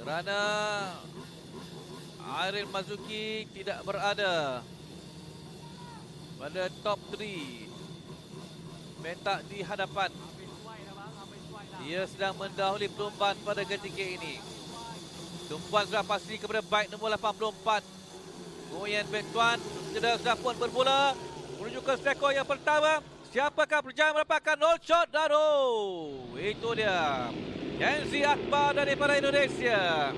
kerana Ariel Mazuki tidak berada pada top 3 petak di hadapan. Dia sedang mendahului perlombaan pada ketika ini. Tumpuan sudah pasti kepada baik nombor 84 Nguyen Van Thuan. Sudah pun bermula menuju ke skor yang pertama. Siapakah berjaya mendapatkan all shot dan itu dia Kenzi Akbar daripada Indonesia.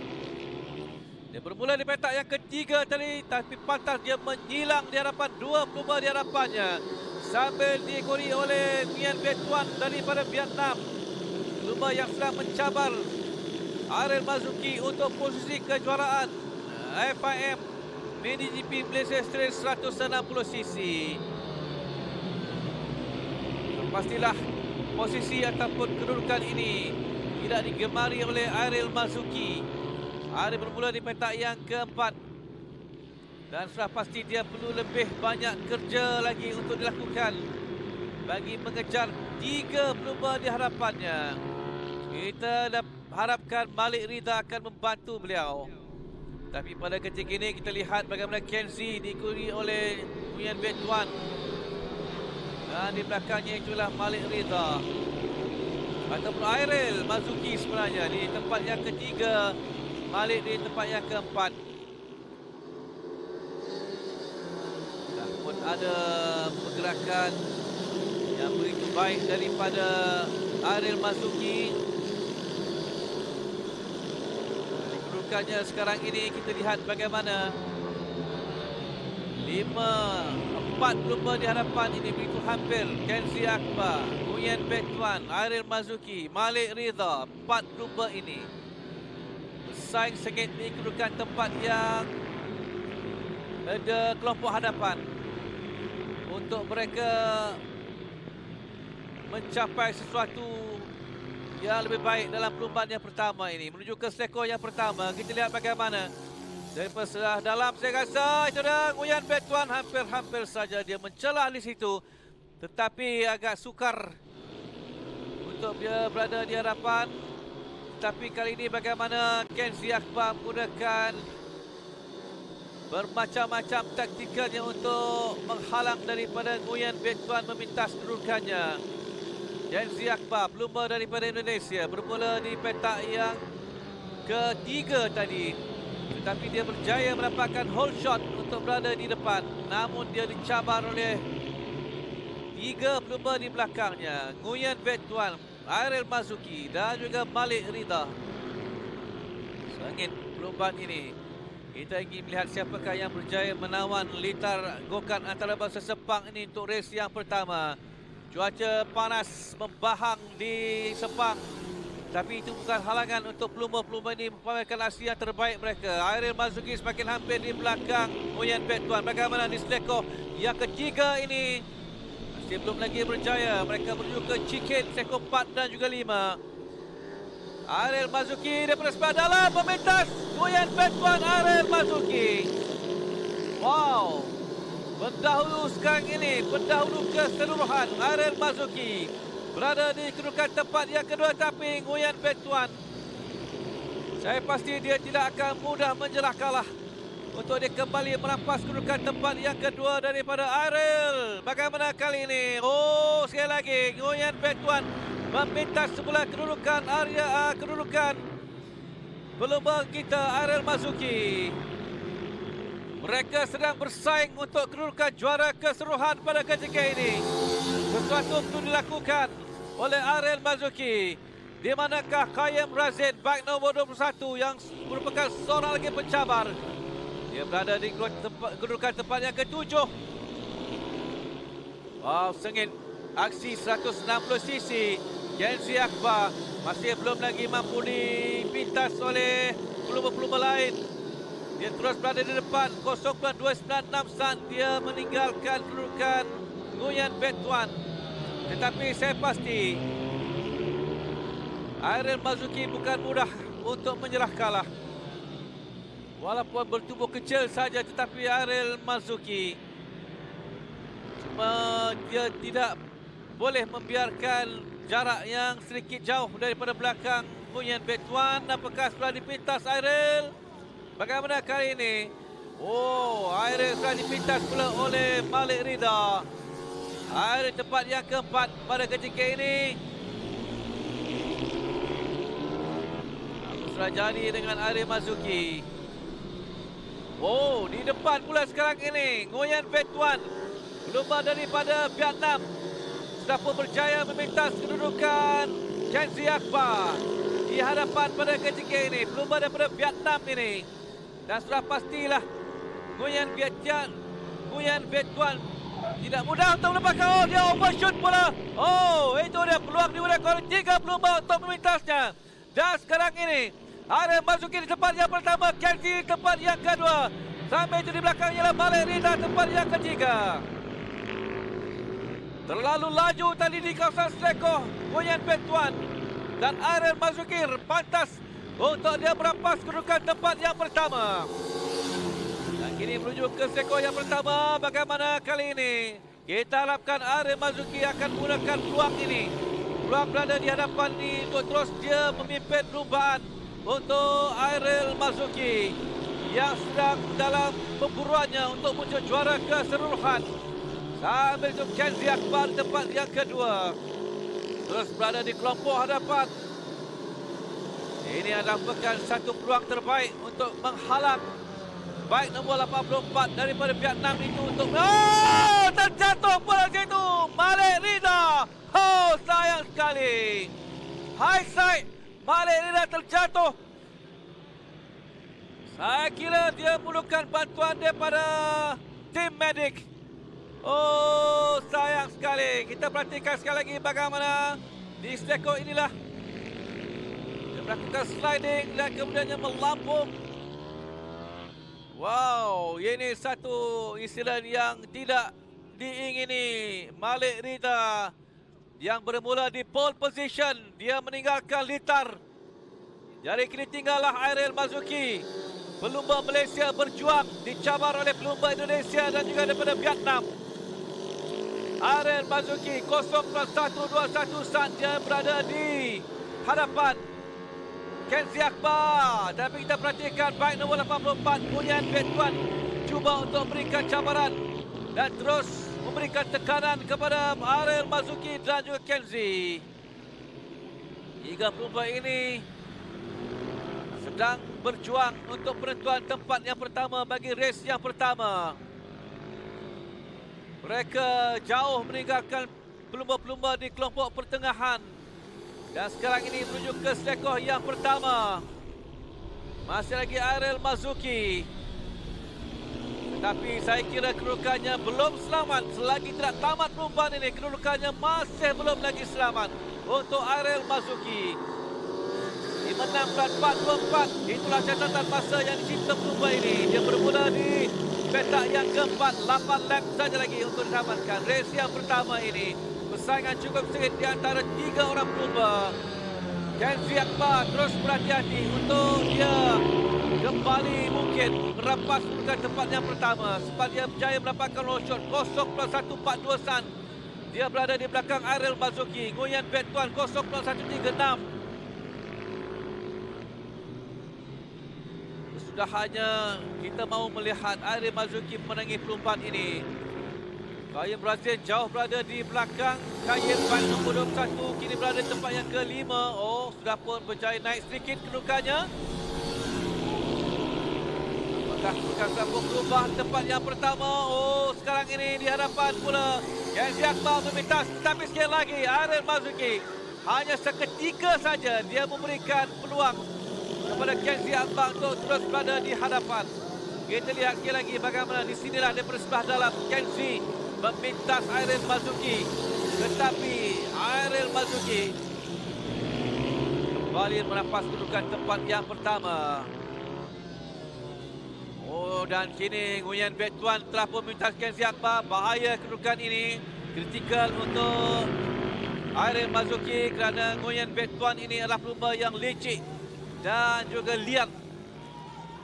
Dia bermula di petak yang ketiga tadi, tapi pantas dia menyilang di hadapan dua pelumba di hadapannya sambil diikuti oleh Nguyen Van Thuan daripada Vietnam. Pelumba yang sedang mencabar Ariel Mazuki untuk posisi kejuaraan FIM MiniGP Malaysia Street 160cc. Pastilah posisi ataupun kedudukan ini tidak digemari oleh Ariel Mazuki. Ariel bermula di petak yang keempat dan sudah pasti dia perlu lebih banyak kerja lagi untuk dilakukan bagi mengejar 3 pelumba di hadapannya. Kita harapkan Malik Ridha akan membantu beliau. Tapi pada ketika ini kita lihat bagaimana Kenzi diikuti oleh Nguyen Van Thuan. Dan di belakangnya itulah Malik Ridha ataupun Ariel Mazuki sebenarnya di tempat yang ketiga, Malik di tempat yang keempat. Dah pun ada pergerakan yang begitu baik daripada Ariel Mazuki. Kedudukannya sekarang ini kita lihat bagaimana 4 pelumba di hadapan ini begitu hampir. Kenzi Akbar, Nguyen Van Thuan, Ariel Mazuki, Malik Ridha. 4 pelumba ini bersaing sengit di kedudukan tempat yang ada kelompok hadapan untuk mereka mencapai sesuatu yang lebih baik dalam perlombaan yang pertama ini. Menuju ke skor yang pertama, kita lihat bagaimana daripada setelah dalam, saya rasa itu dah Nguyen Van Thuan hampir-hampir saja dia mencelah di situ, tetapi agak sukar untuk dia berada di hadapan. Tapi kali ini bagaimana Kenzi Akbar menggunakan bermacam-macam taktikalnya untuk menghalang daripada Nguyen Van Thuan memintas kedudukannya. Kenzi Akbar, pelumba daripada Indonesia, bermula di petak yang ketiga tadi, tetapi dia berjaya mendapatkan whole shot untuk berada di depan. Namun dia dicabar oleh 3 pelumba di belakangnya, Nguyen Van Thuan, Ariel Mazuki dan juga Malik Ridha. Sengit perlombaan ini. Kita ingin melihat siapakah yang berjaya menawan litar go-kart antara bangsa Sepang ini untuk race yang pertama. Cuaca panas membahang di Sepang, tapi itu bukan halangan untuk pelumba-pelumba ini memamerkan aksi yang terbaik mereka. Ariel Mazuki semakin hampir di belakang Nguyen Van Thuan. Bagaimana di skor yang ketiga ini? Masih belum lagi berjaya. Mereka menuju ke Cikin skor 4 dan juga 5. Ariel Mazuki daripada sebelah dalam memintas Nguyen Van Thuan. Ariel Mazuki, wow, pendahulu sekarang ini, pendahulu keseluruhan. Ariel Mazuki berada di kedudukan tempat yang kedua, tapi Nguyen Van Thuan, saya pasti dia tidak akan mudah menjelah kalah untuk dia kembali merampas kedudukan tempat yang kedua daripada Ariel. Bagaimana kali ini? Oh, sekali lagi Nguyen Van Thuan memintas sebelah kedudukan kedudukan pelumba kita Ariel Mazuki. Mereka sedang bersaing untuk kedudukan juara keseluruhan pada ketika ini. Sesuatu perlu dilakukan oleh Ariel Mazuki. Di manakah Khayyam Razin, baik nombor 21 yang merupakan seorang lagi pencabar. Dia berada di kedudukan tempat yang ketujuh. Wow, sengit aksi 160cc. Kenzi Akbar masih belum lagi mampu dipintas oleh pelumba-pelumba lain. Dia terus berada di depan 0.296 saat dia meninggalkan kedudukan Nguyen Van Thuan. Tetapi saya pasti Ariel Mazuki bukan mudah untuk menyerah kalah. Walaupun bertubuh kecil saja, tetapi Ariel Mazuki cuma dia tidak boleh membiarkan jarak yang sedikit jauh daripada belakang Nguyen Baek Tuan. Apakah sudah dipintas Airil? Bagaimana kali ini? Oh, Airil sudah dipintas pula oleh Malik Ridha. Airil tempat yang keempat pada ketika ini. Apa sudah jadi dengan Airil Marzuki? Oh, di depan pula sekarang ini Nguyen Baek Tuan. Pelumba daripada Vietnam sudah pun berjaya memintas kedudukan Kenzi Akbar di hadapan pada ketika ini. Pelumba daripada Vietnam ini. Dan sudah pastilah Nguyen Baek Tuan tidak mudah untuk melepaskan. Oh, dia overshoot pula. Oh, itu dia peluang di rekor 3 pelumba untuk memintasnya. Dan sekarang ini Airil Marzuki di tempat yang pertama, Kenzi tempat yang kedua. Sampai itu di belakang ialah Malik Ridha tempat yang ketiga. Terlalu laju tadi di kawasan Seleko Nguyen Baek Tuan. Dan Airil Marzuki pantas untuk dia merampas kedudukan tempat yang pertama. Dan kini menuju ke Seleko yang pertama. Bagaimana kali ini? Kita harapkan Airil Marzuki akan menggunakan peluang ini. Peluang berada di hadapan ini untuk terus dia memimpin perlombaan untuk Airil Marzuki yang sedang dalam pemburuannya untuk muncul juara keseluruhan. Sambil itu Kenzi Akbar tempat yang kedua. Terus berada di kelompok hadapan. Ini adalah bukan satu peluang terbaik untuk menghalang baik nombor 84 daripada Vietnam itu untuk... Oh, terjatuh pula situ Malik Ridha. Oh, sayang sekali. High side. Malik Ridha terjatuh. Saya kira dia perlukan bantuan daripada tim medik. Oh, sayang sekali. Kita perhatikan sekali lagi bagaimana di Seleko inilah dia melakukan sliding dan kemudiannya melampung. Wow, ini satu insiden yang tidak diingini. Malik Ridha yang bermula di pole position, dia meninggalkan litar. Jadi kini tinggallah Airil Marzuki. Pelumba Malaysia berjuang dicabar oleh pelumba Indonesia dan juga daripada Vietnam. Airil Marzuki 0.121 saat dia berada di hadapan Kenzi Akbar. Tapi kita perhatikan baik nombor 84 Nguyen Baek Tuan cuba untuk memberikan cabaran dan terus memberikan tekanan kepada Airil Marzuki dan juga Kenzi. Hingga pelumba ini sedang berjuang untuk penentuan tempat yang pertama bagi race yang pertama. Mereka jauh meninggalkan pelumba-pelumba di kelompok pertengahan. Dan sekarang ini menuju ke Seleko yang pertama. Masih lagi Airil Marzuki. Tetapi saya kira kedudukannya belum selamat. Selagi tidak tamat perlombaan ini, kedudukannya masih belum lagi selamat untuk Airil Marzuki. 56.424. Itulah catatan masa yang dicipta pelumba ini. Dia bermula di petak yang keempat. 8 lap saja lagi untuk ditamatkan race yang pertama ini. Persaingan cukup sengit di antara 3 orang pelumba. Kenzi Akbar terus berhati-hati untuk dia kembali mungkin merampas kedudukan tempat yang pertama. Sebab dia berjaya mendapatkan low shot 0.142 san. Dia berada di belakang Airil Marzuki. Nguyen Baek Tuan 0.136. Sudah hanya kita mahu melihat Airil Marzuki memenangi perlombaan ini. Kayen Brazil jauh berada di belakang Kayen Baek nombor 21. Kini berada di tempat yang kelima. Oh, sudah pun berjaya naik sedikit kedudukannya. Apakah akan sambung berubah tempat yang pertama? Oh, sekarang ini di hadapan pula Kenzi Akbar memintas. Tapi sekali lagi Airil Marzuki hanya seketika saja dia memberikan peluang kepada Kenzi Akbar untuk terus berada di hadapan. Kita lihat sekali lagi bagaimana di sinilah daripada sebelah dalam Kenzi memintas Airil Marzuki. Tetapi Airil Marzuki kembali merampas kedudukan tempat yang pertama. Oh, dan kini Nguyen Baek Tuan telah pun memintas Kenzi Akbar. Bahaya kedudukan ini. Kritikal untuk Airil Marzuki kerana Nguyen Baek Tuan ini adalah pelumba yang licik dan juga liar.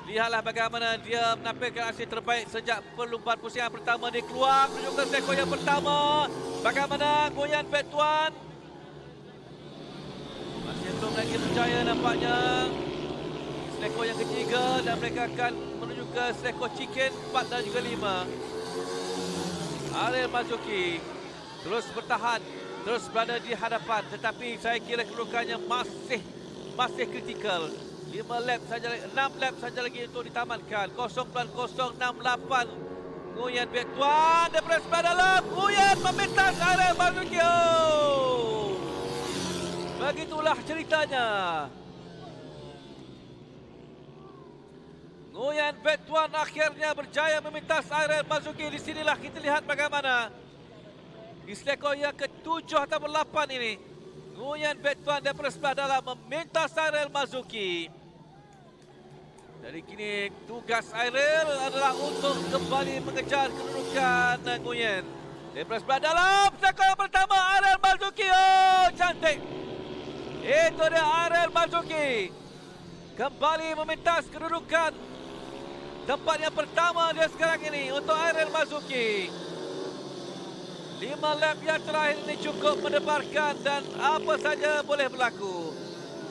Lihatlah bagaimana dia menampilkan hasil terbaik sejak perlumbaan pusingan pertama di keluar menuju ke Seleko yang pertama. Bagaimana Nguyen Baek Tuan? Masih belum lagi berjaya nampaknya. Selekor yang ketiga dan mereka akan menuju ke selekor chicken 4 dan juga 5. Ariel Marzuki terus bertahan, terus berada di hadapan, tetapi saya kira kedudukannya masih kritikal. 6 lap saja lagi untuk ditamatkan. 0.068 Nguyen Viet Tuan daripada sebelah dalam. Nguyen memintas Ariel Marzuki. Oh, begitulah ceritanya. Nguyen Viet Tuan akhirnya berjaya memintas Ariel Marzuki. Di sinilah kita lihat bagaimana di selekor yang ke-7 atau 8 ini, Nguyen Viet Tuan daripada sebelah dalam memintas Ariel Marzuki. Dari kini tugas Ariel adalah untuk kembali mengejar kedudukan Nguyen. Daripada sebelah dalam, selekor yang pertama Ariel Marzuki. Oh, cantik. Itu dia Ariel Marzuki. Kembali memintas kedudukan tempat yang pertama dia sekarang ini untuk Ariel Marzuki. 5 lap yang terakhir ini cukup mendebarkan dan apa saja boleh berlaku.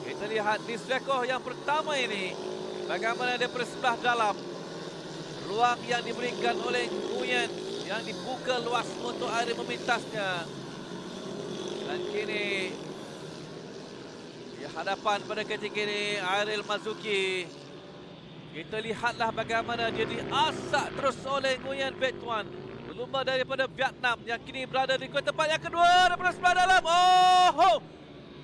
Kita lihat di selekor yang pertama ini bagaimana daripada sebelah dalam. Ruang yang diberikan oleh Nguyen yang dibuka luas untuk Ariel memintasnya. Dan kini di hadapan pada ketika ini Ariel Marzuki. Kita lihatlah bagaimana dia diasak terus oleh Nguyen Viet Tuan. Pelumba daripada Vietnam yang kini berada di tempat yang kedua daripada sebelah dalam. Oh,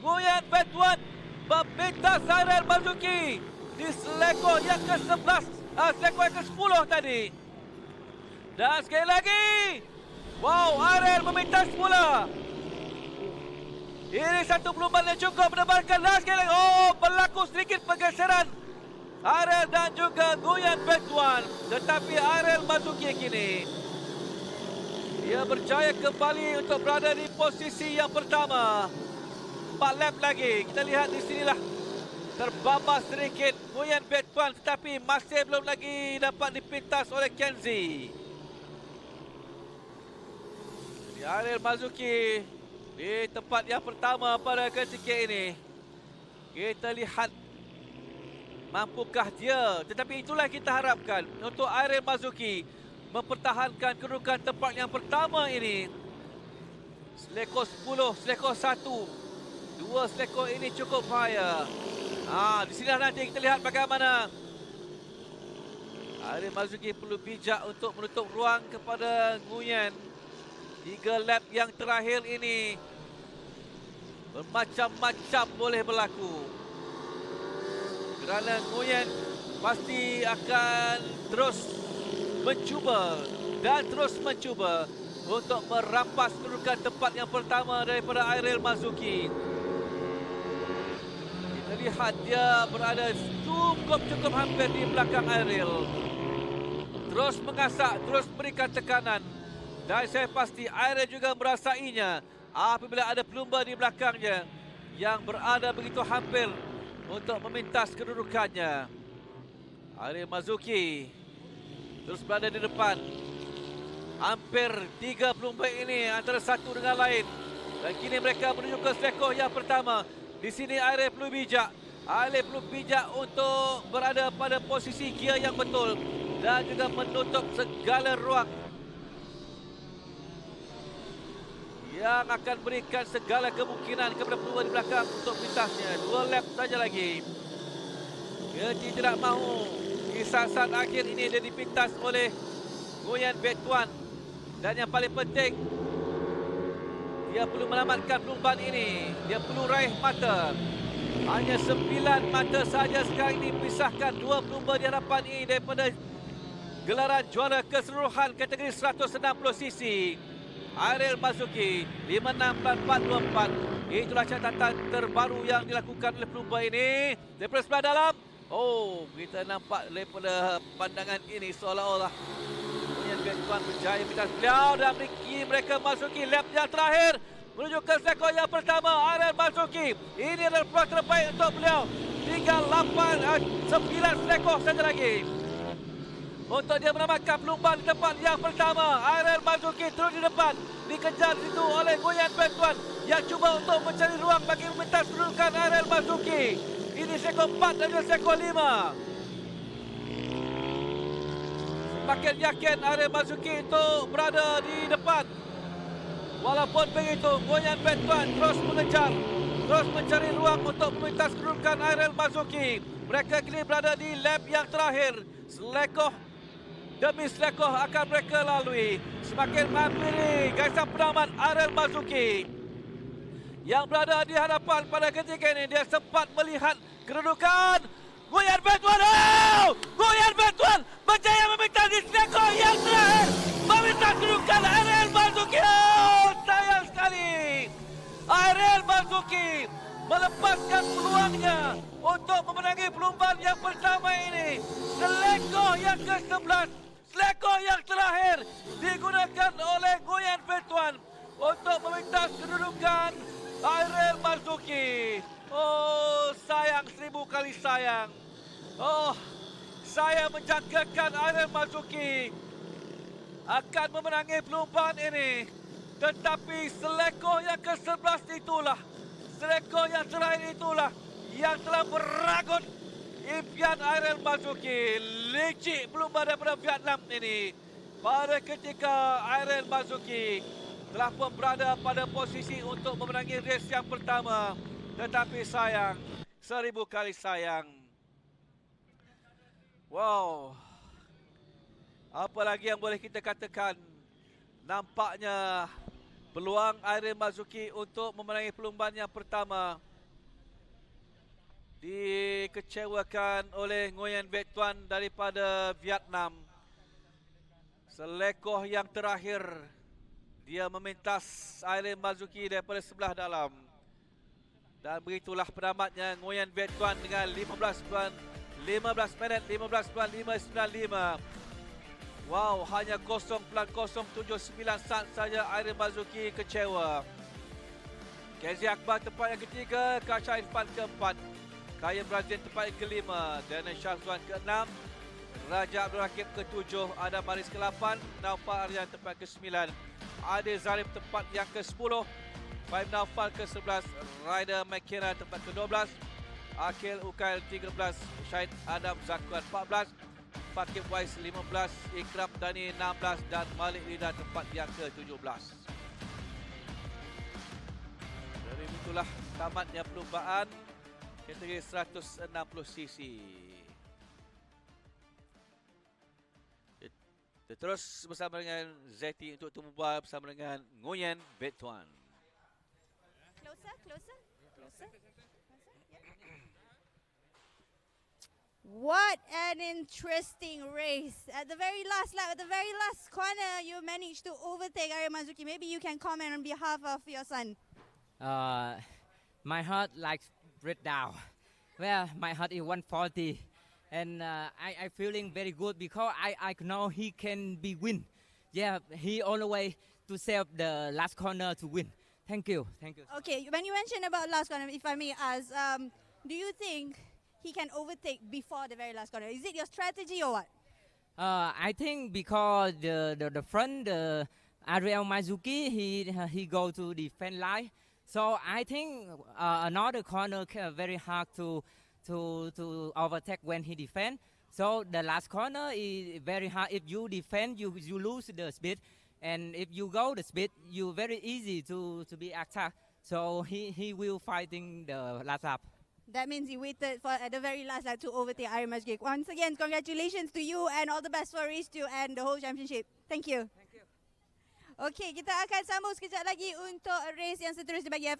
Nguyen Viet Tuan memintas Ariel Marzuki di selekor yang ke-11, selekor yang ke-10 tadi. Dan sekali lagi, wow, Ariel memintas pula. Ini satu pelumba yang cukup menebarkan. Dan sekali lagi, oh, berlaku sedikit pergeseran Ariel dan juga Nguyen Viet Tuan. Tetapi Ariel Marzuki kini dia berjaya kembali untuk berada di posisi yang pertama. 4 lap lagi. Kita lihat di sinilah terbabas sedikit Nguyen Viet Tuan, tetapi masih belum lagi dapat dipintas oleh Kenzie. Jadi Ariel Marzuki di tempat yang pertama pada ketika ini. Kita lihat mampukah dia, tetapi itulah kita harapkan untuk Ariel Marzuki mempertahankan kedudukan tempat yang pertama ini. Selekor 10, selekor 1. 2 selekor ini cukup bahaya. Di sini nanti kita lihat bagaimana Ariel Marzuki perlu bijak untuk menutup ruang kepada Nguyen. 3 lap yang terakhir ini bermacam-macam boleh berlaku. Kerana Nguyen pasti akan terus mencuba dan terus mencuba untuk merampas kedudukan tempat yang pertama daripada Ariel Marzuki. Kita lihat dia berada cukup hampir di belakang Ariel. Terus mengasak, terus berikan tekanan. Dan saya pasti Ariel juga merasainya apabila ada pelumba di belakangnya yang berada begitu hampir untuk memintas kedudukannya. Ariel Marzuki terus berada di depan. Hampir 3 pelumba ini antara satu dengan lain. Dan kini mereka menuju ke selekor yang pertama. Di sini Ariel perlu bijak. Ariel perlu bijak untuk berada pada posisi gear yang betul dan juga menutup segala ruang yang akan berikan segala kemungkinan kepada pelumba di belakang untuk pintasnya. 2 lap saja lagi. Dia tidak mahu di saat-saat akhir ini dia dipintas oleh Nguyen Viet Tuan. Dan yang paling penting, dia perlu menamatkan perlumbaan ini. Dia perlu raih mata. Hanya 9 mata saja sekarang ini pisahkan 2 pelumba di hadapan ini daripada gelaran juara keseluruhan kategori 160cc. Ariel Marzuki 56.424. Itulah catatan terbaru yang dilakukan oleh pelumba ini. Daripada sebelah dalam, oh, kita nampak daripada pandangan ini seolah-olah Nguyen Viet Tuan berjaya pintas beliau dan mereka masuki lap yang terakhir menuju ke selekor yang pertama. Ariel Marzuki, ini adalah peluang terbaik untuk beliau. Tinggal 9 selekor saja lagi untuk dia menamatkan perlumbaan di tempat yang pertama. Ariel Marzuki terus di depan, dikejar situ oleh Nguyen Viet Tuan yang cuba untuk mencari ruang bagi memintas kedudukan Ariel Marzuki. Ini sekor 4 dan sekor 5. Semakin yakin Ariel Marzuki itu berada di depan. Walaupun begitu, Nguyen Van Tuan terus mengejar, terus mencari ruang untuk memintas kedudukan Ariel Marzuki. Mereka kini berada di lap yang terakhir. Selekoh demi selekoh akan mereka lalui. Semakin mandiri garisan penamat Ariel Marzuki yang berada di hadapan pada ketika ini. Dia sempat melihat kedudukan Nguyen Van Tuan. Nguyen Van Tuan berjaya meminta di selekoh yang terakhir, meminta kedudukan Ariel Marzuki. Sayang sekali, Ariel Marzuki melepaskan peluangnya untuk memenangi perlombaan yang pertama ini. Selekoh yang ke-11, selekoh yang terakhir digunakan oleh Nguyen Van Tuan untuk meminta kedudukan Ariel Marzuki. Oh, sayang, 1000 kali sayang. Oh, saya menjangkakan Ariel Marzuki akan memenangi perlombaan ini. Tetapi selekoh yang ke-11 itulah, selekoh yang terakhir itulah yang telah meragut impian Ariel Marzuki. Licik perlombaan daripada Vietnam ini. Pada ketika Ariel Marzuki telah pun berada pada posisi untuk memenangi race yang pertama. Tetapi sayang, 1000 kali sayang. Wow. Apa lagi yang boleh kita katakan? Nampaknya peluang Ariel Marzuki untuk memenangi perlombaan yang pertama dikecewakan oleh Nguyen Van Tuan daripada Vietnam. Selekoh yang terakhir dia memintas Ariel Marzuki daripada sebelah dalam. Dan begitulah penamatnya Nguyen Van Tuan dengan 15 minit 15.595. Wow, hanya 0.079 saat saja Ariel Marzuki kecewa. Kenzi Akbar tempat yang ketiga, Kasha Irfan keempat, Kaya Brazil tempat yang kelima, Daniel Syazwan keenam, Raja Abdul Rakib ketujuh, Adam Maris ke-8, Naufal Aryan tempat ke-9, Adil Zarif tempat yang ke-10, Faim Naufal ke-11, Ryder McKenna tempat ke-12, Akil Ukail 13, Syahid Adam Zakwan 14, Fakib Wais 15, Ikram Dani 16 dan Malik Rida tempat yang ke-17. Dari itulah tamatnya perlombaan kategori 160cc. Kita terus bersama dengan Zeti untuk temu bola bersama dengan Nguyen Van Tuan. Closer. What an interesting race. At the very last lap, at the very last corner, you managed to overtake Ariel Marzuki. Maybe you can comment on behalf of your son. My heart like break down. Well, my heart is 140. And I feeling very good because I know he can be win. Yeah, he on the way to save the last corner to win. Thank you. Okay, when you mentioned about last corner, if I may ask, do you think he can overtake before the very last corner? Is it your strategy or what? I think because the front, Ariel Marzuki, he go to the fence line. So I think another corner very hard to overtake when he defend. So the last corner is very hard. If you defend, you lose the speed. And if you go the speed, you very easy to be attacked. So he will fighting the last lap. That means he waited for at the very last lap to overtake Ariel Marzuki. Once again, congratulations to you and all the best for race 2 and the whole championship. Thank you. Okay, kita akan sambung sekejap lagi untuk race yang seterusnya bagi